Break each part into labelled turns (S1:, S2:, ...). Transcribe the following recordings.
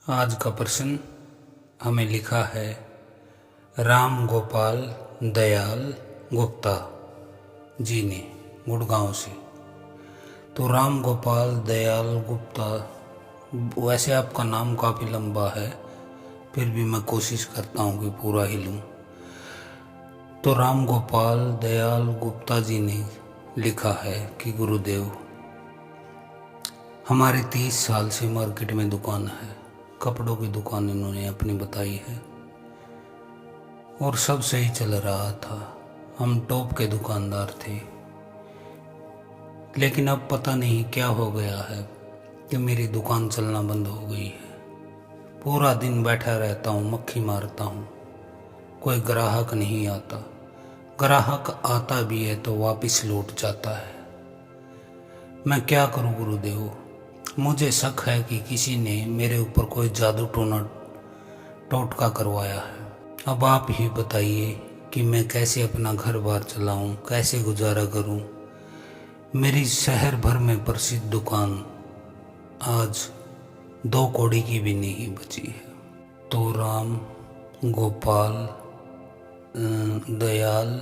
S1: आज का प्रश्न हमें लिखा है राम गोपाल दयाल गुप्ता जी ने गुड़गांव से। तो राम गोपाल दयाल गुप्ता, वैसे आपका नाम काफ़ी लंबा है, फिर भी मैं कोशिश करता हूँ कि पूरा ही लूँ। तो राम गोपाल दयाल गुप्ता जी ने लिखा है कि गुरुदेव, हमारे 30 साल से मार्केट में दुकान है, कपड़ों की दुकान इन्होंने अपनी बताई है और सब सही चल रहा था। हम टॉप के दुकानदार थे, लेकिन अब पता नहीं क्या हो गया है कि मेरी दुकान चलना बंद हो गई है। पूरा दिन बैठा रहता हूँ, मक्खी मारता हूँ, कोई ग्राहक नहीं आता। ग्राहक आता भी है तो वापस लौट जाता है। मैं क्या करूँ गुरुदेव? मुझे शक है कि किसी ने मेरे ऊपर कोई जादू टोटका करवाया है। अब आप ही बताइए कि मैं कैसे अपना घर बार चलाऊं, कैसे गुजारा करूं। मेरी शहर भर में प्रसिद्ध दुकान आज 2 कौड़ी की भी नहीं बची है। तो राम गोपाल दयाल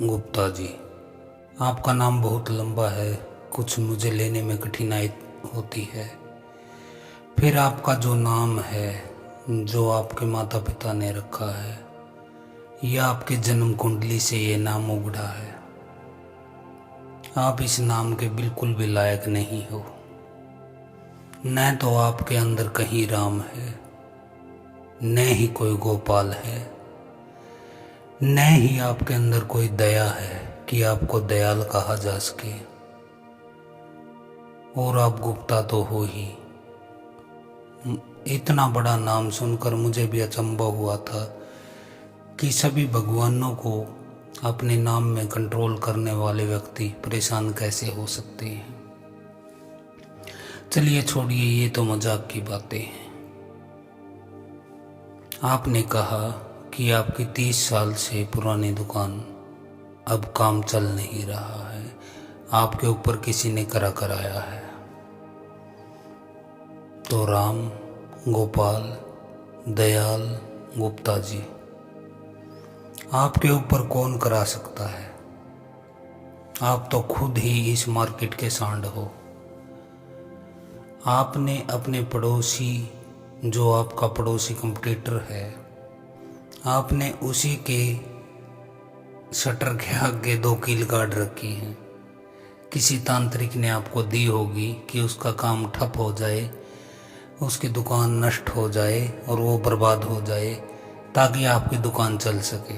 S1: गुप्ता जी, आपका नाम बहुत लंबा है, कुछ मुझे लेने में कठिनाई होती है। फिर आपका जो नाम है, जो आपके माता पिता ने रखा है, या आपके जन्म कुंडली से ये नाम उगड़ा है, आप इस नाम के बिल्कुल भी लायक नहीं हो। न तो आपके अंदर कहीं राम है, न ही कोई गोपाल है, न ही आपके अंदर कोई दया है कि आपको दयाल कहा जा सके। और आप गुप्ता तो हो ही। इतना बड़ा नाम सुनकर मुझे भी अचंभा हुआ था कि सभी भगवानों को अपने नाम में कंट्रोल करने वाले व्यक्ति परेशान कैसे हो सकते हैं। चलिए छोड़िए, ये तो मजाक की बातें हैं। आपने कहा कि आपकी 30 साल से पुरानी दुकान अब काम चल नहीं रहा है, आपके ऊपर किसी ने करा कराया है। तो राम गोपाल दयाल गुप्ता जी, आपके ऊपर कौन करा सकता है? आप तो खुद ही इस मार्केट के सांड हो। आपने अपने पड़ोसी, जो आपका पड़ोसी कंपटीटर है, आपने उसी के शटर के आगे 2 कील गाड़ रखी हैं। किसी तांत्रिक ने आपको दी होगी कि उसका काम ठप हो जाए, उसकी दुकान नष्ट हो जाए और वो बर्बाद हो जाए, ताकि आपकी दुकान चल सके।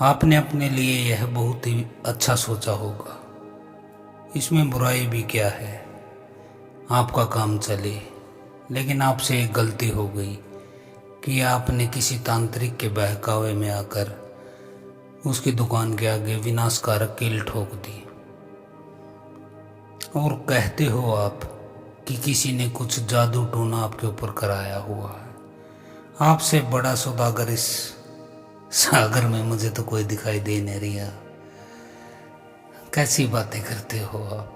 S1: आपने अपने लिए यह बहुत ही अच्छा सोचा होगा। इसमें बुराई भी क्या है, आपका काम चले। लेकिन आपसे एक गलती हो गई कि आपने किसी तांत्रिक के बहकावे में आकर उसकी दुकान के आगे विनाशकारक कील ठोक दी। और कहते हो आप कि किसी ने कुछ जादू टोना आपके ऊपर कराया हुआ है। आपसे बड़ा सौदागर इस सागर में मुझे तो कोई दिखाई दे नहीं रहा। कैसी बातें करते हो आप?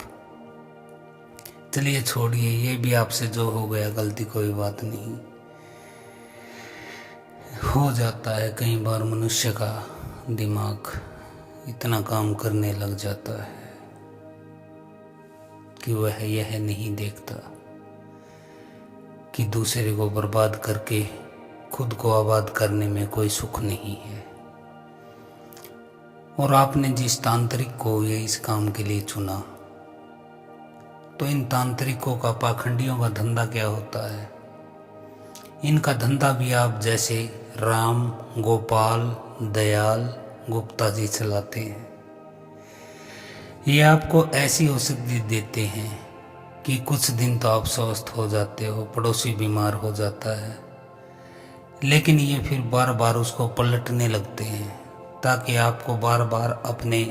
S1: चलिए छोड़िए, ये भी आपसे जो हो गया गलती, कोई बात नहीं। हो जाता है कई बार, मनुष्य का दिमाग इतना काम करने लग जाता है कि वह यह नहीं देखता कि दूसरे को बर्बाद करके खुद को आबाद करने में कोई सुख नहीं है। और आपने जिस तांत्रिक को ये इस काम के लिए चुना, तो इन तांत्रिकों का, पाखंडियों का धंधा क्या होता है? इनका धंधा भी आप जैसे राम गोपाल दयाल गुप्ता जी चलाते हैं। ये आपको ऐसी औषधि देते हैं कि कुछ दिन तो आप स्वस्थ हो जाते हो, पड़ोसी बीमार हो जाता है, लेकिन ये फिर बार बार उसको पलटने लगते हैं ताकि आपको बार बार अपने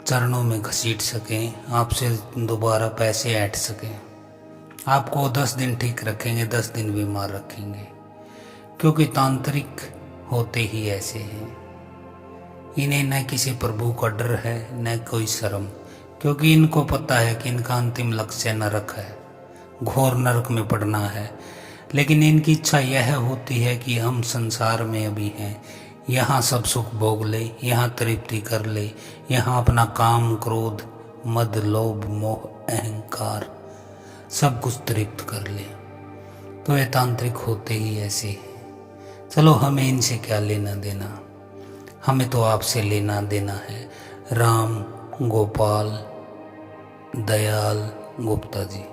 S1: चरणों में घसीट सकें, आपसे दोबारा पैसे ऐंठ सकें। आपको 10 दिन ठीक रखेंगे, 10 दिन बीमार रखेंगे, क्योंकि तांत्रिक होते ही ऐसे हैं। इन्हें न किसी प्रभु का डर है, न कोई शर्म, क्योंकि इनको पता है कि इनका अंतिम लक्ष्य नरक है, घोर नरक में पड़ना है। लेकिन इनकी इच्छा यह होती है कि हम संसार में अभी हैं, यहाँ सब सुख भोग ले, यहाँ तृप्ति कर ले, यहाँ अपना काम क्रोध मद लोभ मोह अहंकार सब कुछ तृप्त कर ले। तो ये तांत्रिक होते ही ऐसे हैं। चलो हमें इनसे क्या लेना देना, हमें तो आपसे लेना देना है। राम गोपाल दयाल गुप्ता जी।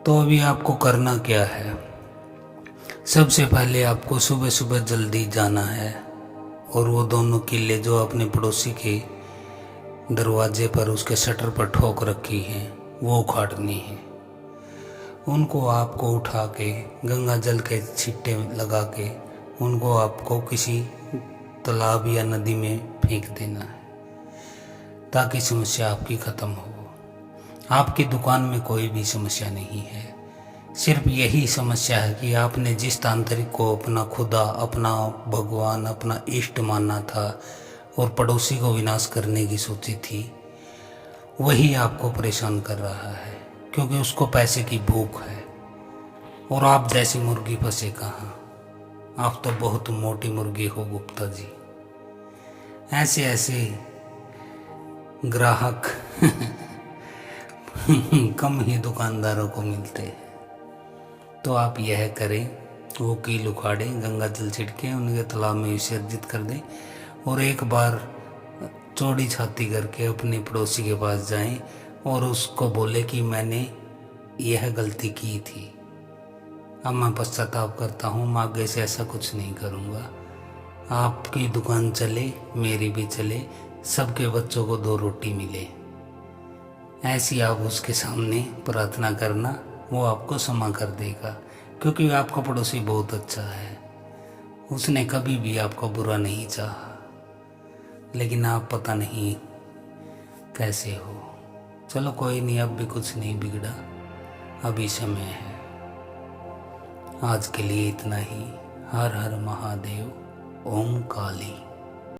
S1: तो अभी आपको करना क्या है, सबसे पहले आपको सुबह सुबह जल्दी जाना है और वो दोनों किले जो अपने पड़ोसी के दरवाजे पर उसके शटर पर ठोक रखी हैं वो उखाड़नी है। उनको आपको उठा के गंगा जल के छिट्टे लगा के उनको आपको किसी तालाब या नदी में फेंक देना है ताकि समस्या आपकी ख़त्म हो। आपकी दुकान में कोई भी समस्या नहीं है, सिर्फ यही समस्या है कि आपने जिस तांत्रिक को अपना खुदा, अपना भगवान, अपना इष्ट माना था और पड़ोसी को विनाश करने की सोची थी, वही आपको परेशान कर रहा है क्योंकि उसको पैसे की भूख है। और आप जैसी मुर्गी फंसे कहाँ, आप तो बहुत मोटी मुर्गी हो गुप्ता जी। ऐसे ऐसे ग्राहक कम ही दुकानदारों को मिलते हैं। तो आप यह करें, वो कील उखाड़ें, गंगा जल छिड़कें, उनके तालाब में विसर्जित कर दें और एक बार चौड़ी छाती करके अपने पड़ोसी के पास जाएं और उसको बोले कि मैंने यह गलती की थी, अब मैं पश्चाताप करता हूँ, मैं आगे से ऐसा कुछ नहीं करूँगा। आपकी दुकान चले, मेरी भी चले, सबके बच्चों को 2 रोटी मिले। ऐसी आप उसके सामने प्रार्थना करना, वो आपको क्षमा कर देगा क्योंकि आपका पड़ोसी बहुत अच्छा है, उसने कभी भी आपका बुरा नहीं चाहा। लेकिन आप पता नहीं कैसे हो। चलो कोई नहीं, अब भी कुछ नहीं बिगड़ा, अभी समय है। आज के लिए इतना ही। हर हर महादेव। ओम काली।